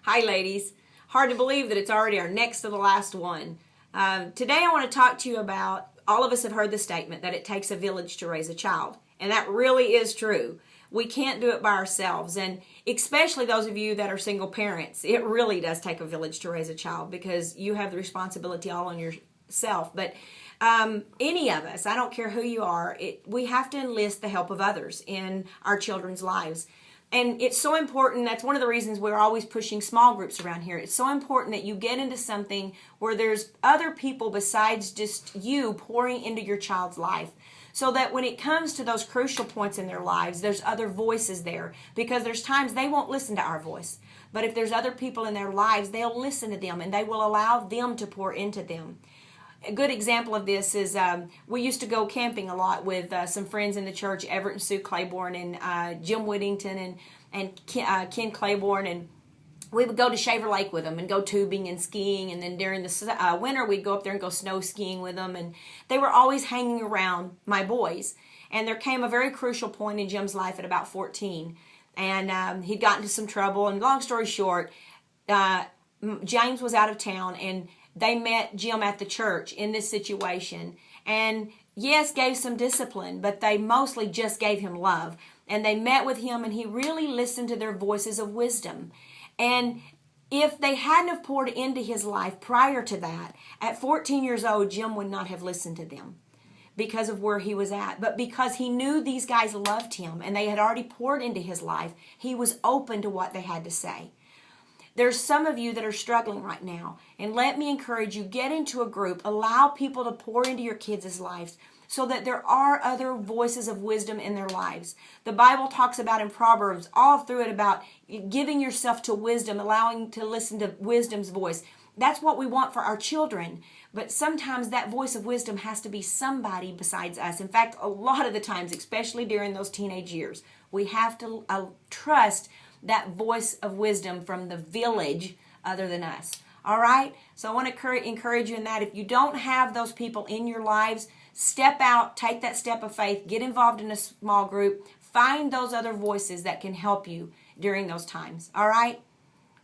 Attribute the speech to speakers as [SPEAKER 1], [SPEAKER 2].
[SPEAKER 1] Hi, ladies. Hard to believe that it's already our next to the last one. Today I want to talk to you about, all of us have heard the statement that it takes a village to raise a child. And that really is true. We can't do it by ourselves. And especially those of you that are single parents, it really does take a village to raise a child because you have the responsibility all on yourself. But any of us, I don't care who you are, we have to enlist the help of others in our children's lives. And it's so important. That's one of the reasons we're always pushing small groups around here. It's so important that you get into something where there's other people besides just you pouring into your child's life. So that when it comes to those crucial points in their lives, there's other voices there. Because there's times they won't listen to our voice. But if there's other people in their lives, they'll listen to them and they will allow them to pour into them. A good example of this is we used to go camping a lot with some friends in the church, Everett and Sue Claiborne and Jim Whittington and Ken Claiborne, and we would go to Shaver Lake with them and go tubing and skiing, and then during the winter we'd go up there and go snow skiing with them, and they were always hanging around my boys. And there came a very crucial point in Jim's life at about 14, and he'd gotten into some trouble, and long story short, James was out of town, and they met Jim at the church in this situation, and yes, gave some discipline, but they mostly just gave him love. And they met with him, and he really listened to their voices of wisdom. And if they hadn't have poured into his life prior to that, at 14 years old, Jim would not have listened to them because of where he was at. But because he knew these guys loved him and they had already poured into his life, he was open to what they had to say. There's some of you that are struggling right now, and let me encourage you, get into a group, allow people to pour into your kids' lives so that there are other voices of wisdom in their lives. The Bible talks about in Proverbs, all through it, about giving yourself to wisdom, allowing to listen to wisdom's voice. That's what we want for our children, but sometimes that voice of wisdom has to be somebody besides us. In fact, a lot of the times, especially during those teenage years, we have to trust that voice of wisdom from the village other than us. All right? So I want to encourage you in that. If you don't have those people in your lives, step out, take that step of faith, get involved in a small group, find those other voices that can help you during those times. All right?